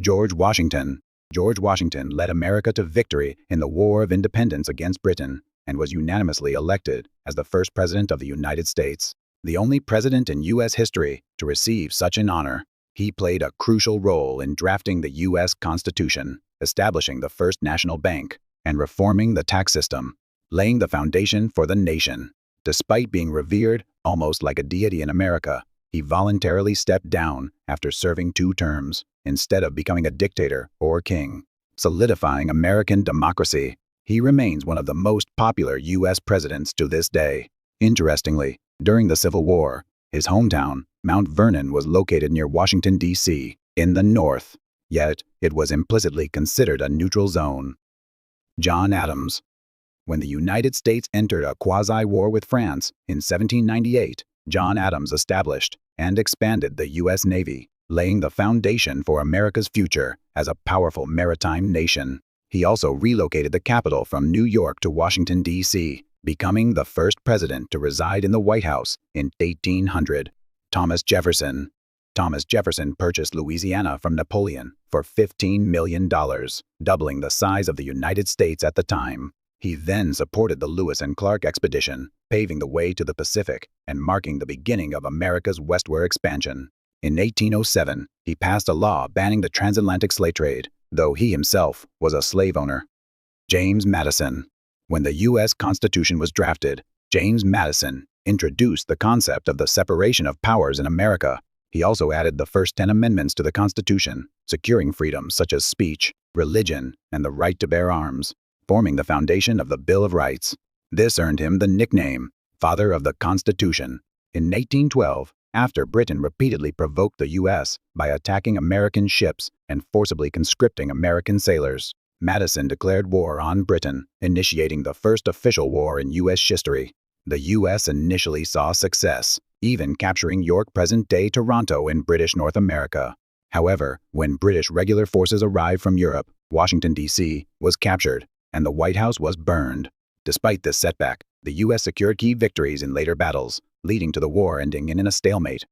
George Washington. George Washington led America to victory in the War of Independence against Britain and was unanimously elected as the first president of the United States, the only president in U.S. history to receive such an honor. He played a crucial role in drafting the U.S. Constitution, establishing the first national bank, and reforming the tax system, laying the foundation for the nation. Despite being revered almost like a deity in America, he voluntarily stepped down after serving 2 terms, instead of becoming a dictator or king, solidifying American democracy. He remains one of the most popular U.S. presidents to this day. Interestingly, during the Civil War, his hometown, Mount Vernon, was located near Washington, D.C., in the North, yet it was implicitly considered a neutral zone. John Adams. When the United States entered a quasi-war with France in 1798, John Adams established and expanded the U.S. Navy, laying the foundation for America's future as a powerful maritime nation. He also relocated the capital from New York to Washington, D.C., becoming the first president to reside in the White House in 1800. Thomas Jefferson. Thomas Jefferson purchased Louisiana from Napoleon for $15 million, doubling the size of the United States at the time. He then supported the Lewis and Clark expedition, paving the way to the Pacific and marking the beginning of America's westward expansion. In 1807, he passed a law banning the transatlantic slave trade, though he himself was a slave owner. James Madison. When the U.S. Constitution was drafted, James Madison introduced the concept of the separation of powers in America. He also added the first 10 amendments to the Constitution, securing freedoms such as speech, religion, and the right to bear arms, forming the foundation of the Bill of Rights. This earned him the nickname, Father of the Constitution. In 1812, after Britain repeatedly provoked the U.S. by attacking American ships and forcibly conscripting American sailors, Madison declared war on Britain, initiating the first official war in U.S. history. The U.S. initially saw success, even capturing York, present-day Toronto, in British North America. However, when British regular forces arrived from Europe, Washington, D.C. was captured, and the White House was burned. Despite this setback, the U.S. secured key victories in later battles, leading to the war ending in a stalemate.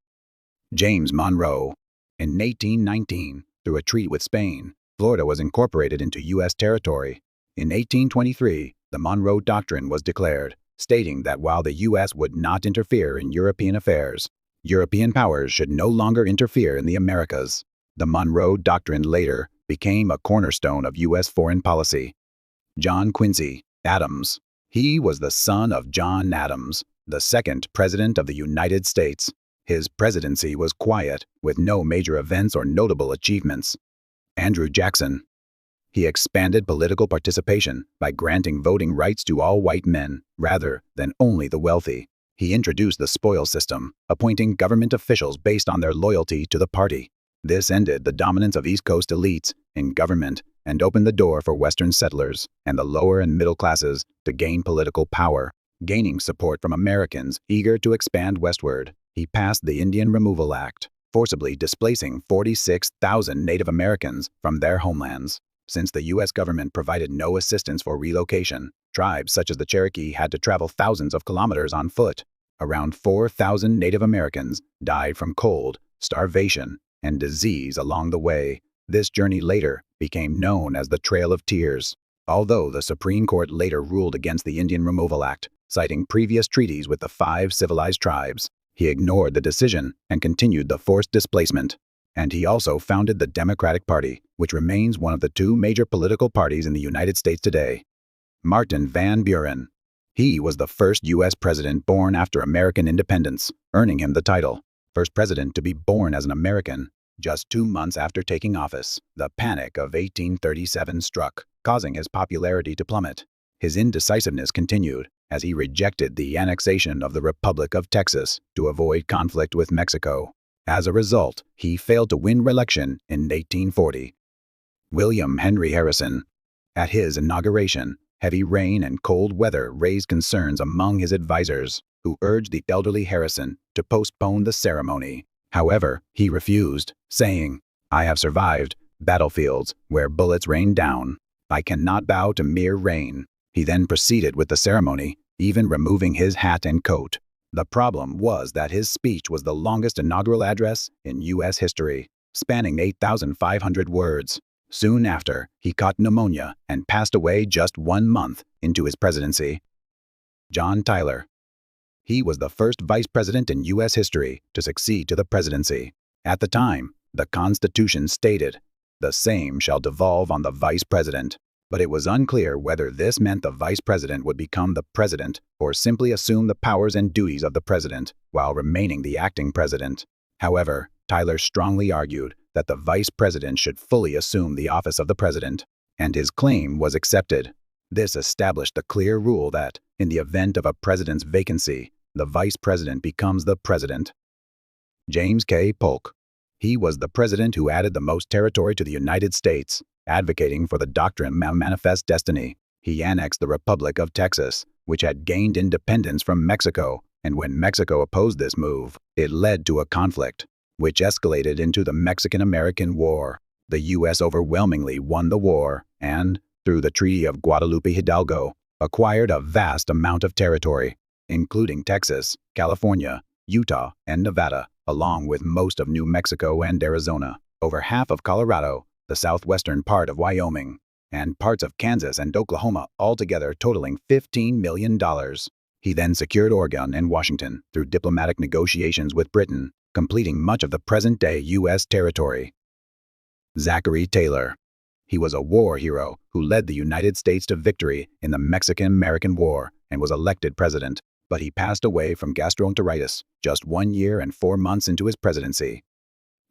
James Monroe. In 1819, through a treaty with Spain, Florida was incorporated into U.S. territory. In 1823, the Monroe Doctrine was declared, stating that while the U.S. would not interfere in European affairs, European powers should no longer interfere in the Americas. The Monroe Doctrine later became a cornerstone of U.S. foreign policy. John Quincy Adams. He was the son of John Adams, the second president of the United States. His presidency was quiet, with no major events or notable achievements. Andrew Jackson. He expanded political participation by granting voting rights to all white men, rather than only the wealthy. He introduced the spoils system, appointing government officials based on their loyalty to the party. This ended the dominance of East Coast elites in government and opened the door for Western settlers and the lower and middle classes to gain political power. Gaining support from Americans eager to expand westward, he passed the Indian Removal Act, forcibly displacing 46,000 Native Americans from their homelands. Since the U.S. government provided no assistance for relocation, tribes such as the Cherokee had to travel thousands of kilometers on foot. Around 4,000 Native Americans died from cold, starvation, and disease along the way. This journey later became known as the Trail of Tears. Although the Supreme Court later ruled against the Indian Removal Act, citing previous treaties with the 5 civilized tribes, he ignored the decision and continued the forced displacement. And he also founded the Democratic Party, which remains one of the 2 major political parties in the United States today. Martin Van Buren. He was the first U.S. president born after American independence, earning him the title, first president to be born as an American. Just 2 months after taking office, the Panic of 1837 struck, causing his popularity to plummet. His indecisiveness continued as he rejected the annexation of the Republic of Texas to avoid conflict with Mexico. As a result, he failed to win re-election in 1840. William Henry Harrison. At his inauguration, heavy rain and cold weather raised concerns among his advisors, who urged the elderly Harrison to postpone the ceremony. However, he refused, saying, "I have survived battlefields where bullets rain down. I cannot bow to mere rain." He then proceeded with the ceremony, even removing his hat and coat. The problem was that his speech was the longest inaugural address in U.S. history. spanning 8,500 words. Soon after, he caught pneumonia and passed away just 1 month into his presidency. John Tyler. He was the first vice president in U.S. history to succeed to the presidency. At the time, the Constitution stated, "The same shall devolve on the vice president," but it was unclear whether this meant the vice president would become the president or simply assume the powers and duties of the president while remaining the acting president. However, Tyler strongly argued that the vice president should fully assume the office of the president, and his claim was accepted. This established the clear rule that, in the event of a president's vacancy, the vice president becomes the president. James K. Polk. He was the president who added the most territory to the United States, advocating for the doctrine of manifest destiny. He annexed the Republic of Texas, which had gained independence from Mexico, and when Mexico opposed this move, it led to a conflict, which escalated into the Mexican-American War. The U.S. overwhelmingly won the war and, through the Treaty of Guadalupe Hidalgo, acquired a vast amount of territory, including Texas, California, Utah, and Nevada, along with most of New Mexico and Arizona, over half of Colorado, the southwestern part of Wyoming, and parts of Kansas and Oklahoma, altogether totaling $15 million. He then secured Oregon and Washington through diplomatic negotiations with Britain, completing much of the present-day U.S. territory. Zachary Taylor. He was a war hero who led the United States to victory in the Mexican-American War and was elected president, but he passed away from gastroenteritis just 1 year and 4 months into his presidency.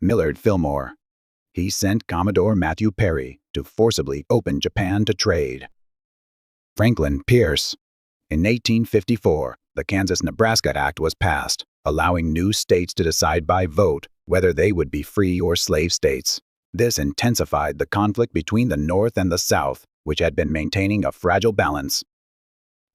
Millard Fillmore. He sent Commodore Matthew Perry to forcibly open Japan to trade. Franklin Pierce. In 1854, the Kansas-Nebraska Act was passed, allowing new states to decide by vote whether they would be free or slave states. This intensified the conflict between the North and the South, which had been maintaining a fragile balance.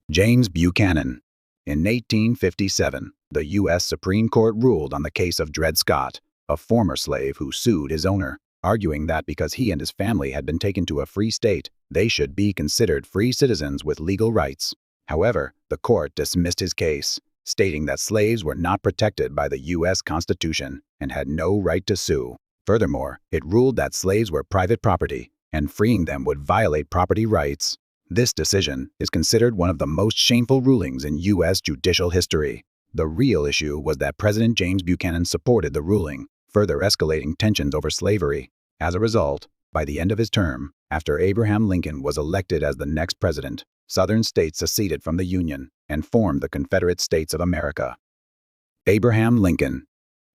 James Buchanan. In 1857, the U.S. Supreme Court ruled on the case of Dred Scott, a former slave who sued his owner, arguing that because he and his family had been taken to a free state, they should be considered free citizens with legal rights. However, the court dismissed his case, stating that slaves were not protected by the U.S. Constitution and had no right to sue. Furthermore, it ruled that slaves were private property, and freeing them would violate property rights. This decision is considered one of the most shameful rulings in U.S. judicial history. The real issue was that President James Buchanan supported the ruling, further escalating tensions over slavery. As a result, by the end of his term, after Abraham Lincoln was elected as the next president, Southern states seceded from the Union and formed the Confederate States of America. Abraham Lincoln.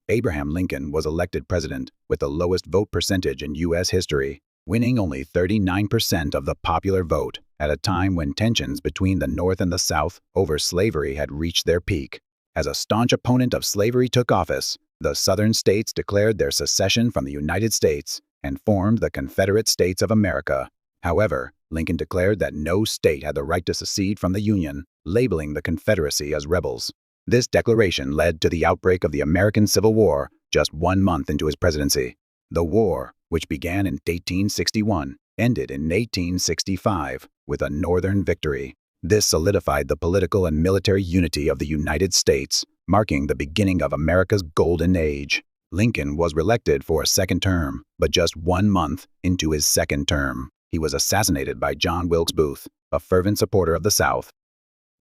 Abraham Lincoln was elected president with the lowest vote percentage in U.S. history, winning only 39% of the popular vote at a time when tensions between the North and the South over slavery had reached their peak. As a staunch opponent of slavery took office, the Southern states declared their secession from the United States and formed the Confederate States of America. However, Lincoln declared that no state had the right to secede from the Union, labeling the Confederacy as rebels. This declaration led to the outbreak of the American Civil War just 1 month into his presidency. The war, which began in 1861, ended in 1865 with a Northern victory. This solidified the political and military unity of the United States, marking the beginning of America's Golden Age. Lincoln was reelected for a second term, but just 1 month into his second term, he was assassinated by John Wilkes Booth, a fervent supporter of the South.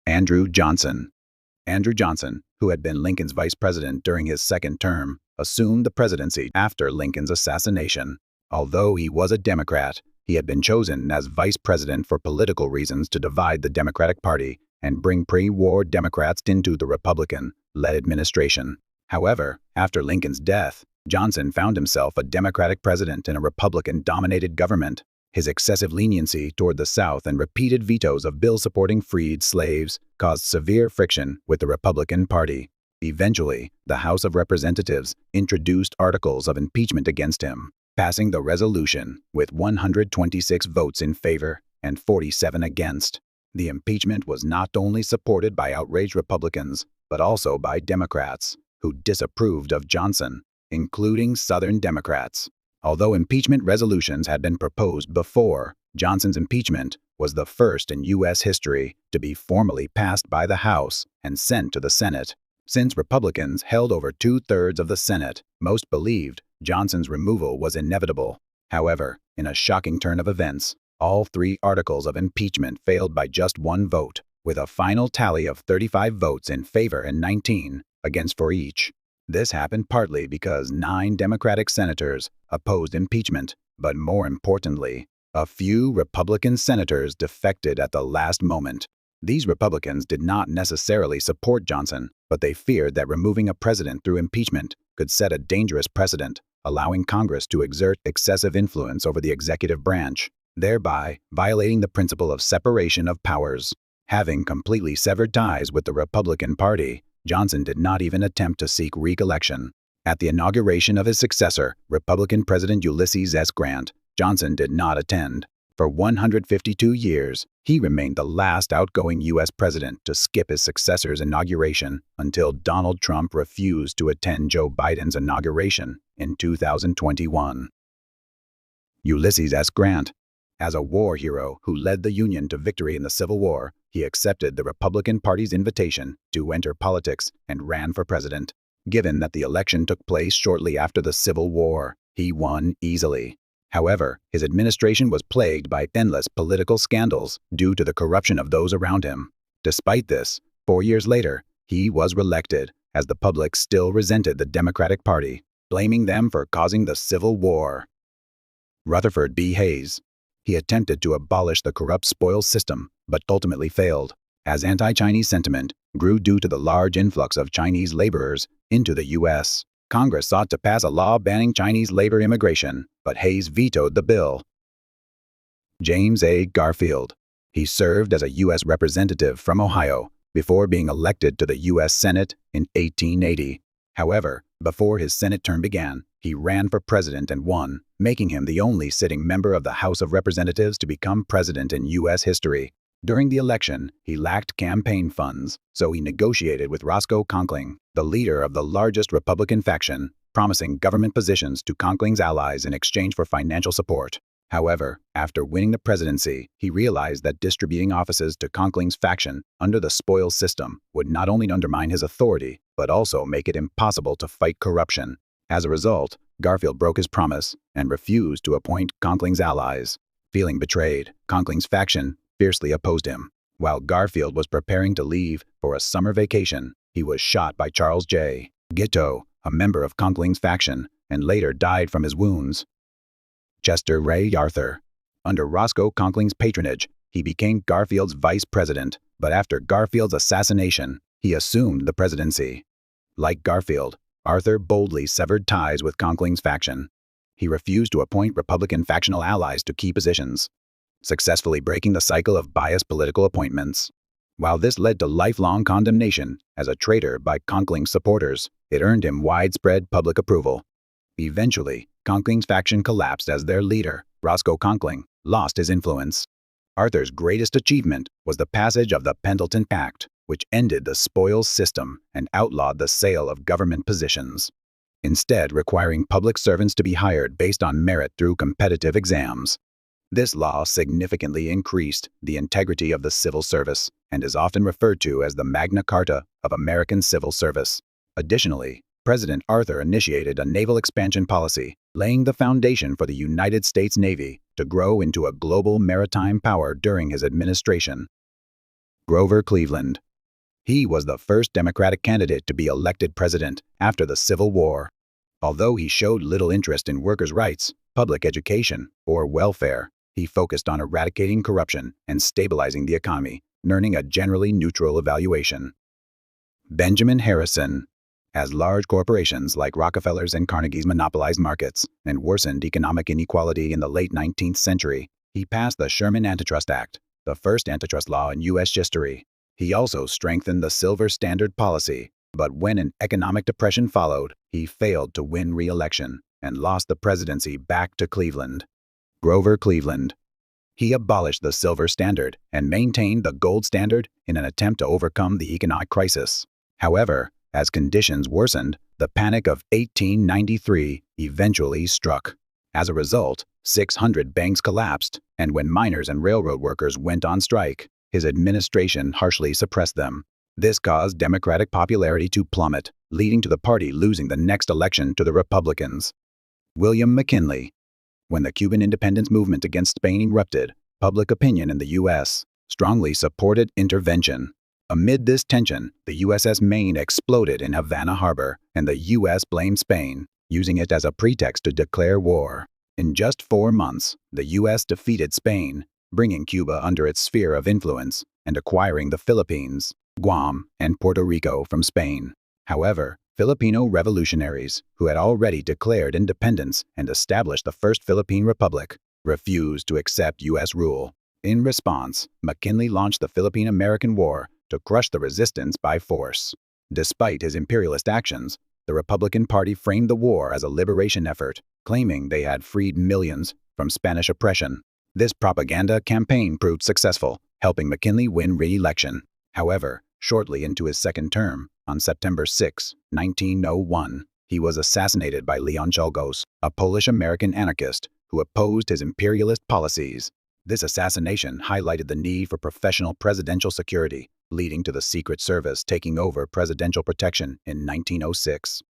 Andrew Johnson. Andrew Johnson, who had been Lincoln's vice president during his second term, assumed the presidency after Lincoln's assassination. Although he was a Democrat, he had been chosen as vice president for political reasons to divide the Democratic Party and bring pre-war Democrats into the Republican-led administration. However, after Lincoln's death, Johnson found himself a Democratic president in a Republican-dominated government. His excessive leniency toward the South and repeated vetoes of bills supporting freed slaves caused severe friction with the Republican Party. Eventually, the House of Representatives introduced articles of impeachment against him, passing the resolution with 126 votes in favor and 47 against. The impeachment was not only supported by outraged Republicans, but also by Democrats who disapproved of Johnson, including Southern Democrats. Although impeachment resolutions had been proposed before, Johnson's impeachment was the first in U.S. history to be formally passed by the House and sent to the Senate. Since Republicans held over 2/3 of the Senate, most believed Johnson's removal was inevitable. However, in a shocking turn of events, all 3 articles of impeachment failed by just 1 vote, with a final tally of 35 votes in favor and 19 against for each. This happened partly because 9 Democratic senators opposed impeachment, but more importantly, a few Republican senators defected at the last moment. These Republicans did not necessarily support Johnson, but they feared that removing a president through impeachment could set a dangerous precedent, allowing Congress to exert excessive influence over the executive branch, thereby violating the principle of separation of powers. Having completely severed ties with the Republican Party, Johnson did not even attempt to seek re-election. At the inauguration of his successor, Republican President Ulysses S. Grant, Johnson did not attend. For 152 years, he remained the last outgoing U.S. president to skip his successor's inauguration until Donald Trump refused to attend Joe Biden's inauguration in 2021. Ulysses S. Grant. As a war hero who led the Union to victory in the Civil War, he accepted the Republican Party's invitation to enter politics and ran for president. Given that the election took place shortly after the Civil War, he won easily. However, his administration was plagued by endless political scandals due to the corruption of those around him. Despite this, 4 years later, he was reelected, as the public still resented the Democratic Party, blaming them for causing the Civil War. Rutherford B. Hayes. He attempted to abolish the corrupt spoils system, but ultimately failed, as anti-Chinese sentiment grew due to the large influx of Chinese laborers into the U.S. Congress sought to pass a law banning Chinese labor immigration, but Hayes vetoed the bill. James A. Garfield. He served as a U.S. representative from Ohio before being elected to the U.S. Senate in 1880. However, before his Senate term began, he ran for president and won, making him the only sitting member of the House of Representatives to become president in U.S. history. During the election, he lacked campaign funds, so he negotiated with Roscoe Conkling, the leader of the largest Republican faction, promising government positions to Conkling's allies in exchange for financial support. However, after winning the presidency, he realized that distributing offices to Conkling's faction under the spoils system would not only undermine his authority, but also make it impossible to fight corruption. As a result, Garfield broke his promise and refused to appoint Conkling's allies. Feeling betrayed, Conkling's faction fiercely opposed him. While Garfield was preparing to leave for a summer vacation, he was shot by Charles J. Guiteau, a member of Conkling's faction, and later died from his wounds. Chester Ray Arthur. Under Roscoe Conkling's patronage, he became Garfield's vice president, but after Garfield's assassination, he assumed the presidency. Like Garfield, Arthur boldly severed ties with Conkling's faction. He refused to appoint Republican factional allies to key positions, successfully breaking the cycle of biased political appointments. While this led to lifelong condemnation as a traitor by Conkling's supporters, it earned him widespread public approval. Eventually, Conkling's faction collapsed as their leader, Roscoe Conkling, lost his influence. Arthur's greatest achievement was the passage of the Pendleton Act, which ended the spoils system and outlawed the sale of government positions, instead requiring public servants to be hired based on merit through competitive exams. This law significantly increased the integrity of the civil service and is often referred to as the Magna Carta of American civil service. Additionally, President Arthur initiated a naval expansion policy, laying the foundation for the United States Navy to grow into a global maritime power during his administration. Grover Cleveland. He was the first Democratic candidate to be elected president after the Civil War. Although he showed little interest in workers' rights, public education, or welfare, he focused on eradicating corruption and stabilizing the economy, earning a generally neutral evaluation. Benjamin Harrison. As large corporations like Rockefeller's and Carnegie's monopolized markets and worsened economic inequality in the late 19th century, he passed the Sherman Antitrust Act, the first antitrust law in U.S. history. He also strengthened the Silver Standard policy, but when an economic depression followed, he failed to win re-election and lost the presidency back to Cleveland. Grover Cleveland. He abolished the Silver Standard and maintained the Gold Standard in an attempt to overcome the economic crisis. However, as conditions worsened, the Panic of 1893 eventually struck. As a result, 600 banks collapsed, and when miners and railroad workers went on strike, his administration harshly suppressed them. This caused Democratic popularity to plummet, leading to the party losing the next election to the Republicans. William McKinley. When the Cuban independence movement against Spain erupted, public opinion in the U.S. strongly supported intervention. Amid this tension, the USS Maine exploded in Havana Harbor, and the U.S. blamed Spain, using it as a pretext to declare war. In just 4 months, the U.S. defeated Spain, bringing Cuba under its sphere of influence and acquiring the Philippines, Guam, and Puerto Rico from Spain. However, Filipino revolutionaries, who had already declared independence and established the First Philippine Republic, refused to accept U.S. rule. In response, McKinley launched the Philippine-American War to crush the resistance by force. Despite his imperialist actions, the Republican Party framed the war as a liberation effort, claiming they had freed millions from Spanish oppression. This propaganda campaign proved successful, helping McKinley win re-election. However, shortly into his second term, on September 6, 1901, he was assassinated by Leon Czolgosz, a Polish-American anarchist who opposed his imperialist policies. This assassination highlighted the need for professional presidential security, leading to the Secret Service taking over presidential protection in 1906.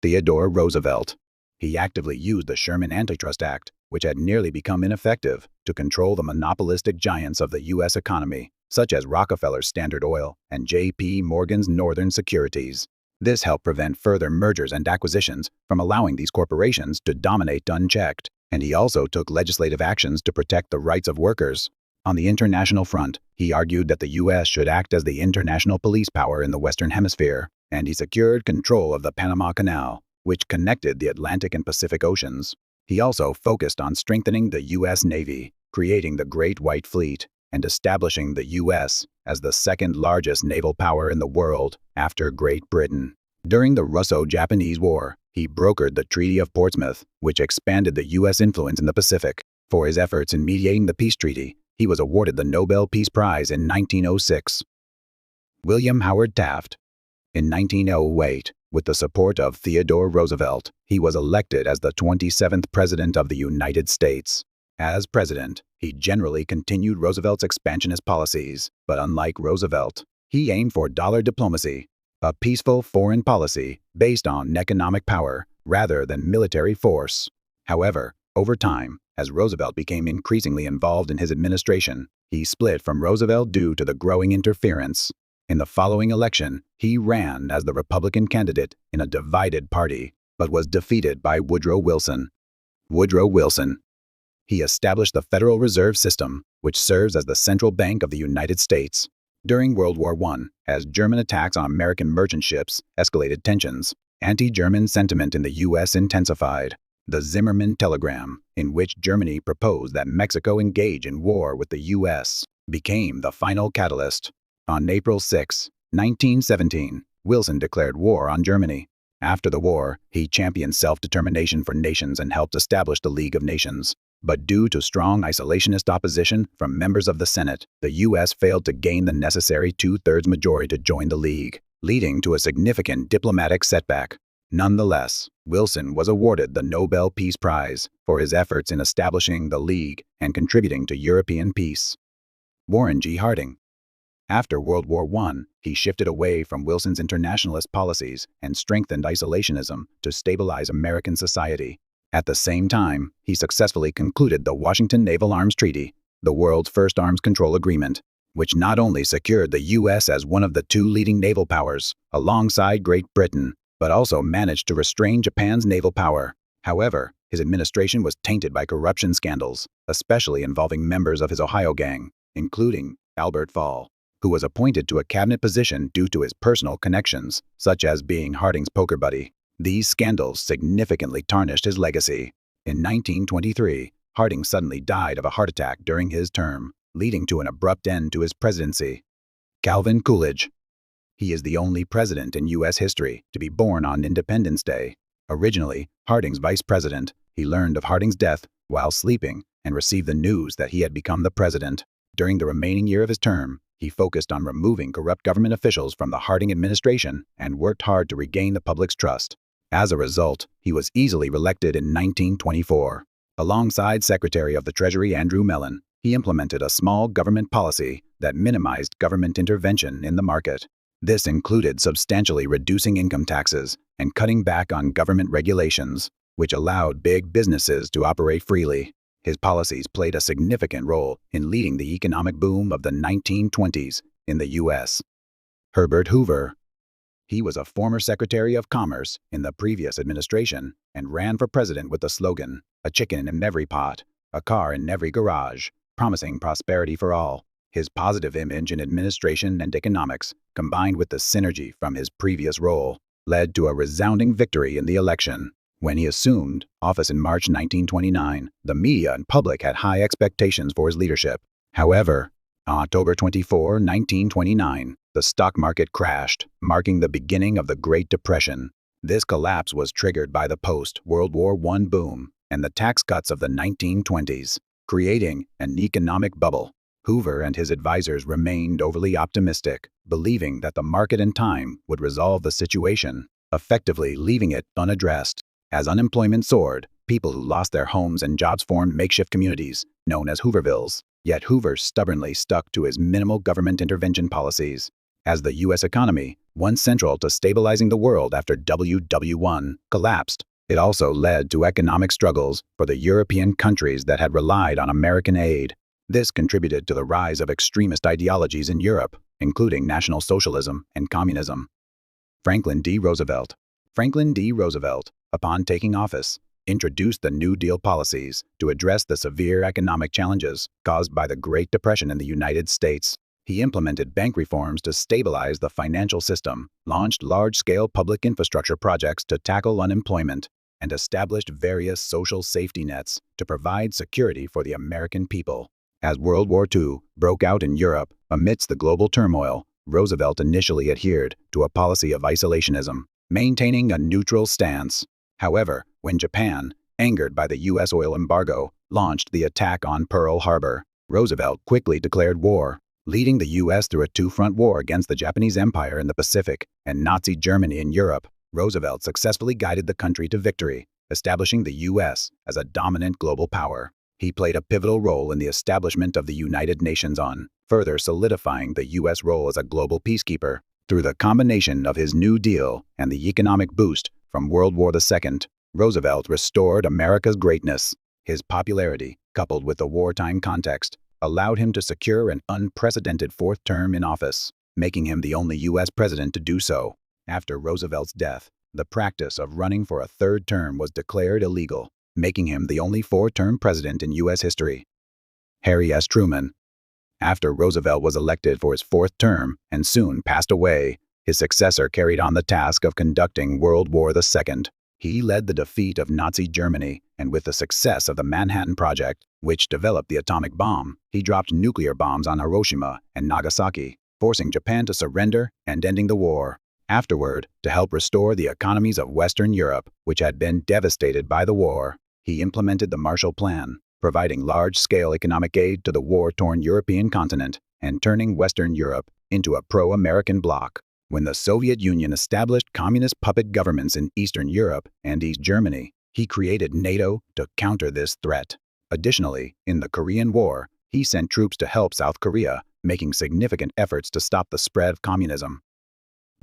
Theodore Roosevelt. He actively used the Sherman Antitrust Act, which had nearly become ineffective, to control the monopolistic giants of the U.S. economy, such as Rockefeller's Standard Oil and J.P. Morgan's Northern Securities. This helped prevent further mergers and acquisitions from allowing these corporations to dominate unchecked, and he also took legislative actions to protect the rights of workers. On the international front, he argued that the U.S. should act as the international police power in the Western Hemisphere, and he secured control of the Panama Canal, which connected the Atlantic and Pacific Oceans. He also focused on strengthening the U.S. Navy, creating the Great White Fleet, and establishing the U.S. as the second largest naval power in the world after Great Britain. During the Russo-Japanese War, he brokered the Treaty of Portsmouth, which expanded the U.S. influence in the Pacific. For his efforts in mediating the peace treaty, he was awarded the Nobel Peace Prize in 1906. William Howard Taft. In 1908, with the support of Theodore Roosevelt, he was elected as the 27th President of the United States. As president, he generally continued Roosevelt's expansionist policies, but unlike Roosevelt, he aimed for dollar diplomacy, a peaceful foreign policy based on economic power rather than military force. However, over time, as Roosevelt became increasingly involved in his administration, he split from Roosevelt due to the growing interference. In the following election, he ran as the Republican candidate in a divided party, but was defeated by Woodrow Wilson. Woodrow Wilson. He established the Federal Reserve System, which serves as the central bank of the United States. During World War I, as German attacks on American merchant ships escalated tensions, anti-German sentiment in the U.S. intensified. The Zimmermann Telegram, in which Germany proposed that Mexico engage in war with the U.S., became the final catalyst. On April 6, 1917, Wilson declared war on Germany. After the war, he championed self-determination for nations and helped establish the League of Nations. But due to strong isolationist opposition from members of the Senate, the U.S. failed to gain the necessary two-thirds majority to join the League, leading to a significant diplomatic setback. Nonetheless, Wilson was awarded the Nobel Peace Prize for his efforts in establishing the League and contributing to European peace. Warren G. Harding. After World War I, he shifted away from Wilson's internationalist policies and strengthened isolationism to stabilize American society. At the same time, he successfully concluded the Washington Naval Arms Treaty, the world's first arms control agreement, which not only secured the U.S. as one of the two leading naval powers, alongside Great Britain, but also managed to restrain Japan's naval power. However, his administration was tainted by corruption scandals, especially involving members of his Ohio gang, including Albert Fall, who was appointed to a cabinet position due to his personal connections, such as being Harding's poker buddy. These scandals significantly tarnished his legacy. In 1923, Harding suddenly died of a heart attack during his term, leading to an abrupt end to his presidency. Calvin Coolidge. He is the only president in U.S. history to be born on Independence Day. Originally Harding's vice president, he learned of Harding's death while sleeping and received the news that he had become the president. During the remaining year of his term, he focused on removing corrupt government officials from the Harding administration and worked hard to regain the public's trust. As a result, he was easily reelected in 1924. Alongside Secretary of the Treasury Andrew Mellon, he implemented a small government policy that minimized government intervention in the market. This included substantially reducing income taxes and cutting back on government regulations. which allowed big businesses to operate freely. His policies played a significant role in leading the economic boom of the 1920s in the U.S. Herbert Hoover. He was a former Secretary of Commerce in the previous administration and ran for president with the slogan, "A chicken in every pot, a car in every garage," promising prosperity for all. His positive image in administration and economics, combined with the synergy from his previous role, led to a resounding victory in the election. When he assumed office in March 1929, the media and public had high expectations for his leadership. However, on October 24, 1929, the stock market crashed, marking the beginning of the Great Depression. This collapse was triggered by the post-World War I boom and the tax cuts of the 1920s, creating an economic bubble. Hoover and his advisors remained overly optimistic, believing that the market in time would resolve the situation, effectively leaving it unaddressed. As unemployment soared, people who lost their homes and jobs formed makeshift communities, known as Hoovervilles. Yet Hoover stubbornly stuck to his minimal government intervention policies. As the U.S. economy, once central to stabilizing the world after WW1, collapsed, it also led to economic struggles for the European countries that had relied on American aid. This contributed to the rise of extremist ideologies in Europe, including National Socialism and Communism. Franklin D. Roosevelt. Franklin D. Roosevelt, upon taking office, introduced the New Deal policies to address the severe economic challenges caused by the Great Depression in the United States. He implemented bank reforms to stabilize the financial system, launched large-scale public infrastructure projects to tackle unemployment, and established various social safety nets to provide security for the American people. As World War II broke out in Europe amidst the global turmoil, Roosevelt initially adhered to a policy of isolationism, maintaining a neutral stance. However, when Japan, angered by the U.S. oil embargo, launched the attack on Pearl Harbor, Roosevelt quickly declared war, leading the U.S. through a two-front war against the Japanese Empire in the Pacific and Nazi Germany in Europe. Roosevelt successfully guided the country to victory, establishing the U.S. as a dominant global power. He played a pivotal role in the establishment of the United Nations on, further solidifying the U.S. role as a global peacekeeper. Through the combination of his New Deal and the economic boost from World War II, Roosevelt restored America's greatness. His popularity, coupled with the wartime context, allowed him to secure an unprecedented fourth term in office, making him the only U.S. president to do so. After Roosevelt's death, the practice of running for a third term was declared illegal, making him the only four-term president in U.S. history. Harry S. Truman. After Roosevelt was elected for his fourth term and soon passed away, his successor carried on the task of conducting World War II. He led the defeat of Nazi Germany, and with the success of the Manhattan Project, which developed the atomic bomb, he dropped nuclear bombs on Hiroshima and Nagasaki, forcing Japan to surrender and ending the war. Afterward, to help restore the economies of Western Europe, which had been devastated by the war, he implemented the Marshall Plan, providing large-scale economic aid to the war-torn European continent and turning Western Europe into a pro-American bloc. When the Soviet Union established communist puppet governments in Eastern Europe and East Germany, he created NATO to counter this threat. Additionally, in the Korean War, he sent troops to help South Korea, making significant efforts to stop the spread of communism.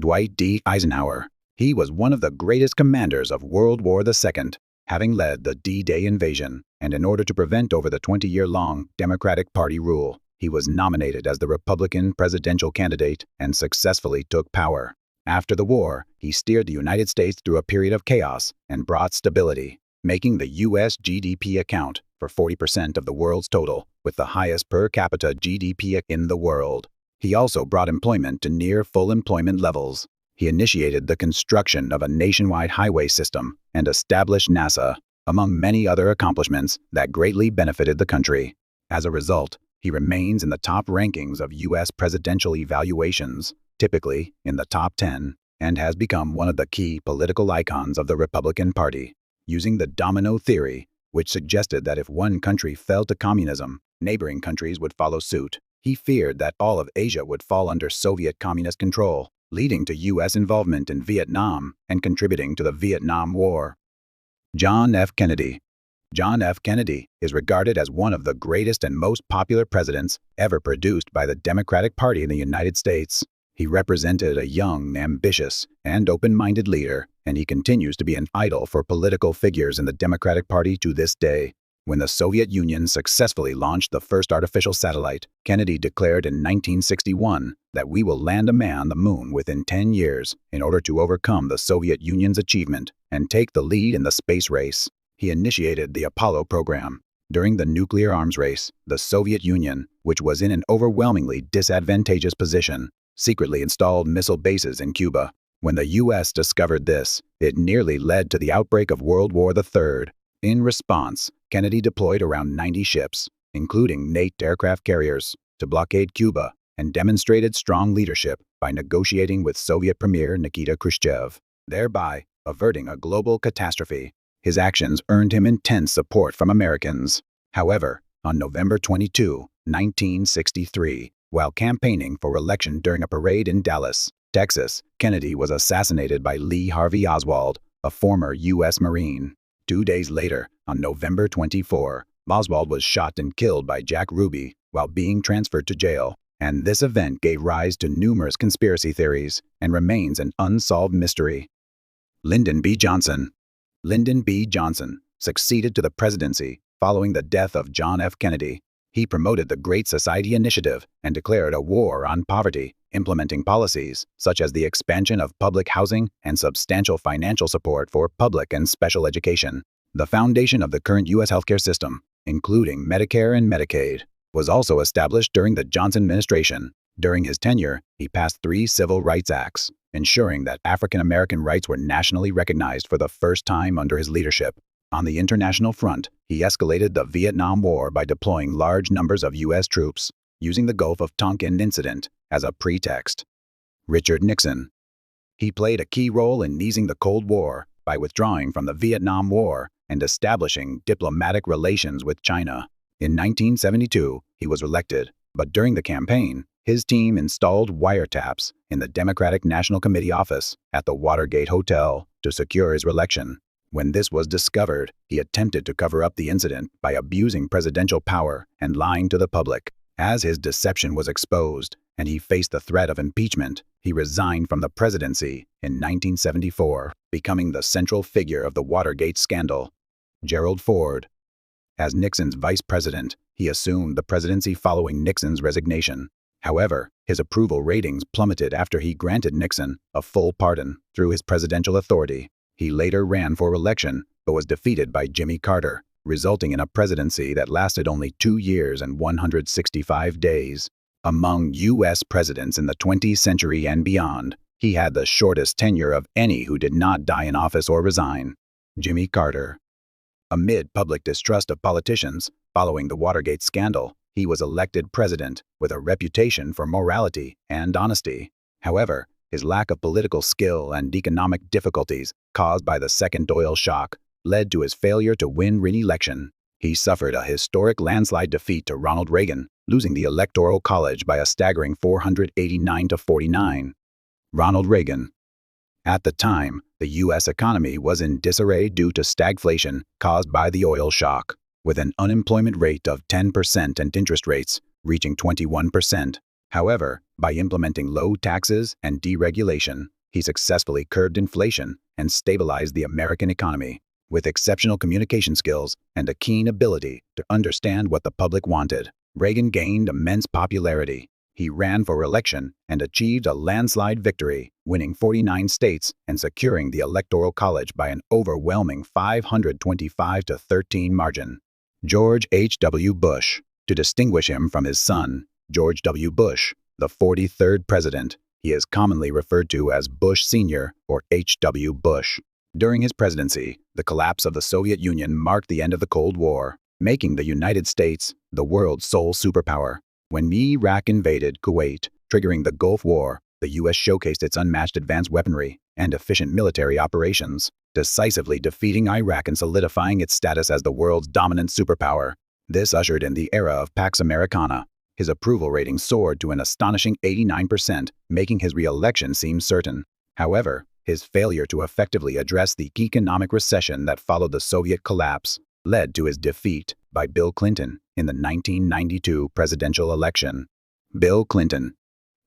Dwight D. Eisenhower. He was one of the greatest commanders of World War II, having led the D-Day invasion, and in order to prevent over the 20-year-long Democratic Party rule, he was nominated as the Republican presidential candidate and successfully took power. After the war, he steered the United States through a period of chaos and brought stability, making the U.S. GDP account for 40% of the world's total, with the highest per capita GDP in the world. He also brought employment to near full employment levels. He initiated the construction of a nationwide highway system and established NASA, among many other accomplishments that greatly benefited the country. As a result, he remains in the top rankings of U.S. presidential evaluations, typically in the top 10, and has become one of the key political icons of the Republican Party. Using the domino theory, which suggested that if one country fell to communism, neighboring countries would follow suit, he feared that all of Asia would fall under Soviet communist control, leading to U.S. involvement in Vietnam and contributing to the Vietnam War. John F. Kennedy. John F. Kennedy is regarded as one of the greatest and most popular presidents ever produced by the Democratic Party in the United States. He represented a young, ambitious, and open-minded leader and he continues to be an idol for political figures in the Democratic Party to this day. When the Soviet Union successfully launched the first artificial satellite, Kennedy declared in 1961 that we will land a man on the moon within 10 years in order to overcome the Soviet Union's achievement and take the lead in the space race. He initiated the Apollo program. During the nuclear arms race, the Soviet Union, which was in an overwhelmingly disadvantageous position, secretly installed missile bases in Cuba. When the U.S. discovered this, it nearly led to the outbreak of World War III. In response, Kennedy deployed around 90 ships, including NATO aircraft carriers, to blockade Cuba and demonstrated strong leadership by negotiating with Soviet Premier Nikita Khrushchev, thereby averting a global catastrophe. His actions earned him intense support from Americans. However, on November 22, 1963, while campaigning for election during a parade in Dallas, Texas, Kennedy was assassinated by Lee Harvey Oswald, a former U.S. Marine. 2 days later, on November 24, Oswald was shot and killed by Jack Ruby while being transferred to jail, and this event gave rise to numerous conspiracy theories and remains an unsolved mystery. Lyndon B. Johnson. Lyndon B. Johnson succeeded to the presidency following the death of John F. Kennedy. He promoted the Great Society Initiative and declared a war on poverty, implementing policies such as the expansion of public housing and substantial financial support for public and special education. The foundation of the current U.S. healthcare system, including Medicare and Medicaid, was also established during the Johnson administration. During his tenure, he passed 3 civil rights acts, ensuring that African American rights were nationally recognized for the first time under his leadership. On the international front, he escalated the Vietnam War by deploying large numbers of U.S. troops, using the Gulf of Tonkin incident as a pretext. Richard Nixon. He played a key role in easing the Cold War by withdrawing from the Vietnam War and establishing diplomatic relations with China. In 1972, he was elected, but during the campaign, his team installed wiretaps in the Democratic National Committee office at the Watergate Hotel to secure his reelection. When this was discovered, he attempted to cover up the incident by abusing presidential power and lying to the public. As his deception was exposed and he faced the threat of impeachment, he resigned from the presidency in 1974, becoming the central figure of the Watergate scandal. Gerald Ford. As Nixon's vice president, he assumed the presidency following Nixon's resignation. However, his approval ratings plummeted after he granted Nixon a full pardon through his presidential authority. He later ran for re-election, but was defeated by Jimmy Carter, resulting in a presidency that lasted only 2 years and 165 days. Among U.S. presidents in the 20th century and beyond, he had the shortest tenure of any who did not die in office or resign. Jimmy Carter. Amid public distrust of politicians following the Watergate scandal, he was elected president with a reputation for morality and honesty. However, his lack of political skill and economic difficulties caused by the second oil shock led to his failure to win re-election. He suffered a historic landslide defeat to Ronald Reagan, losing the Electoral College by a staggering 489 to 49. Ronald Reagan. At the time, the U.S. economy was in disarray due to stagflation caused by the oil shock, with an unemployment rate of 10% and interest rates reaching 21%. However, by implementing low taxes and deregulation, he successfully curbed inflation and stabilized the American economy. With exceptional communication skills and a keen ability to understand what the public wanted, Reagan gained immense popularity. He ran for re-election and achieved a landslide victory, winning 49 states and securing the Electoral College by an overwhelming 525 to 13 margin. George H.W. Bush. To distinguish him from his son, George W. Bush, the 43rd president, he is commonly referred to as Bush Sr. or H.W. Bush. During his presidency, the collapse of the Soviet Union marked the end of the Cold War, making the United States the world's sole superpower. When Iraq invaded Kuwait, triggering the Gulf War, the U.S. showcased its unmatched advanced weaponry and efficient military operations, decisively defeating Iraq and solidifying its status as the world's dominant superpower. This ushered in the era of Pax Americana. His approval rating soared to an astonishing 89%, making his re-election seem certain. However, his failure to effectively address the economic recession that followed the Soviet collapse led to his defeat by Bill Clinton in the 1992 presidential election. Bill Clinton.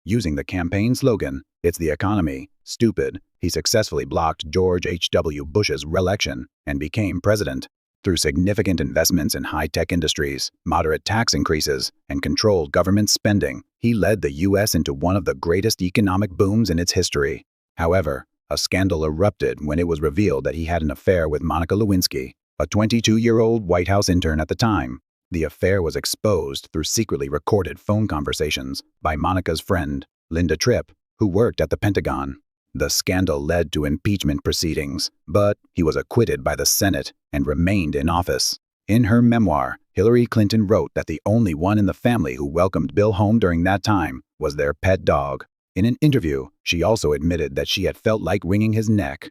Using the campaign slogan, "It's the economy, stupid," he successfully blocked George H.W. Bush's re-election and became president. Through significant investments in high-tech industries, moderate tax increases, and controlled government spending, he led the U.S. into one of the greatest economic booms in its history. However, a scandal erupted when it was revealed that he had an affair with Monica Lewinsky, a 22-year-old White House intern at the time. The affair was exposed through secretly recorded phone conversations by Monica's friend, Linda Tripp, who worked at the Pentagon. The scandal led to impeachment proceedings, but he was acquitted by the Senate and remained in office. In her memoir, Hillary Clinton wrote that the only one in the family who welcomed Bill home during that time was their pet dog. In an interview, she also admitted that she had felt like wringing his neck.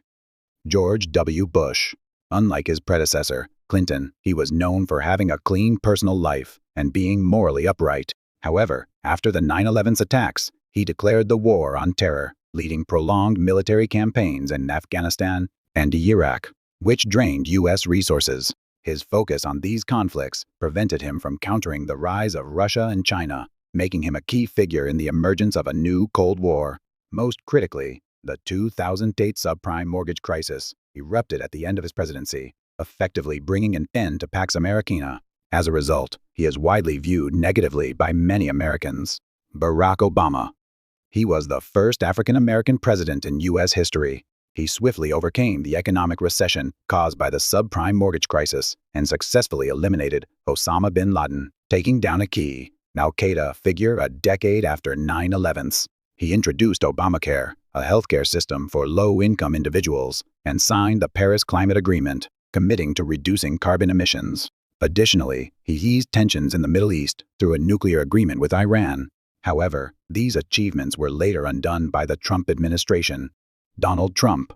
George W. Bush. Unlike his predecessor, Clinton, he was known for having a clean personal life and being morally upright. However, after the 9/11 attacks, he declared the war on terror, leading prolonged military campaigns in Afghanistan and Iraq, which drained U.S. resources. His focus on these conflicts prevented him from countering the rise of Russia and China, making him a key figure in the emergence of a new Cold War. Most critically, the 2008 subprime mortgage crisis erupted at the end of his presidency, effectively bringing an end to Pax Americana. As a result, he is widely viewed negatively by many Americans. Barack Obama. He was the first African-American president in U.S. history. He swiftly overcame the economic recession caused by the subprime mortgage crisis and successfully eliminated Osama bin Laden, taking down a key Al-Qaeda figure a decade after 9/11. He introduced Obamacare, a healthcare system for low-income individuals, and signed the Paris Climate Agreement, committing to reducing carbon emissions. Additionally, he eased tensions in the Middle East through a nuclear agreement with Iran. However, these achievements were later undone by the Trump administration. Donald Trump.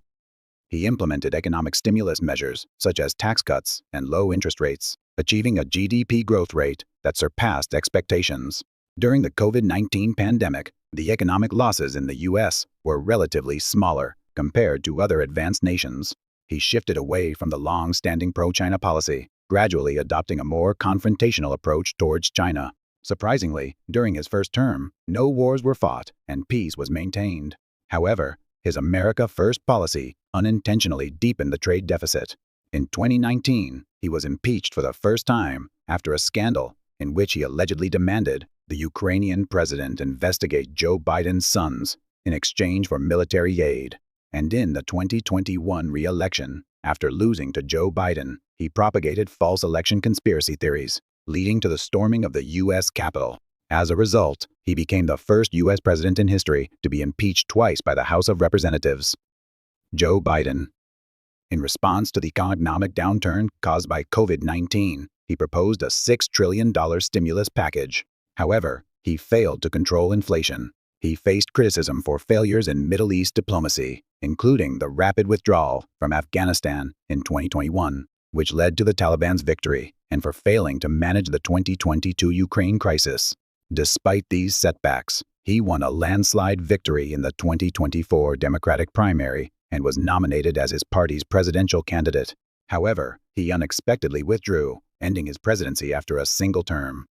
He implemented economic stimulus measures such as tax cuts and low interest rates, achieving a GDP growth rate that surpassed expectations. During the COVID-19 pandemic, the economic losses in the U.S. were relatively smaller compared to other advanced nations. He shifted away from the long-standing pro-China policy, gradually adopting a more confrontational approach towards China. Surprisingly, during his first term, no wars were fought and peace was maintained. However, his America First policy unintentionally deepened the trade deficit. In 2019, he was impeached for the first time after a scandal in which he allegedly demanded the Ukrainian president investigate Joe Biden's sons in exchange for military aid. And in the 2021 re-election, after losing to Joe Biden, he propagated false election conspiracy theories, leading to the storming of the U.S. Capitol. As a result, he became the first U.S. president in history to be impeached twice by the House of Representatives. Joe Biden. In response to the economic downturn caused by COVID-19, he proposed a $6 trillion stimulus package. However, he failed to control inflation. He faced criticism for failures in Middle East diplomacy, including the rapid withdrawal from Afghanistan in 2021, which led to the Taliban's victory, and for failing to manage the 2022 Ukraine crisis. Despite these setbacks, he won a landslide victory in the 2024 Democratic primary and was nominated as his party's presidential candidate. However, he unexpectedly withdrew, ending his presidency after a single term.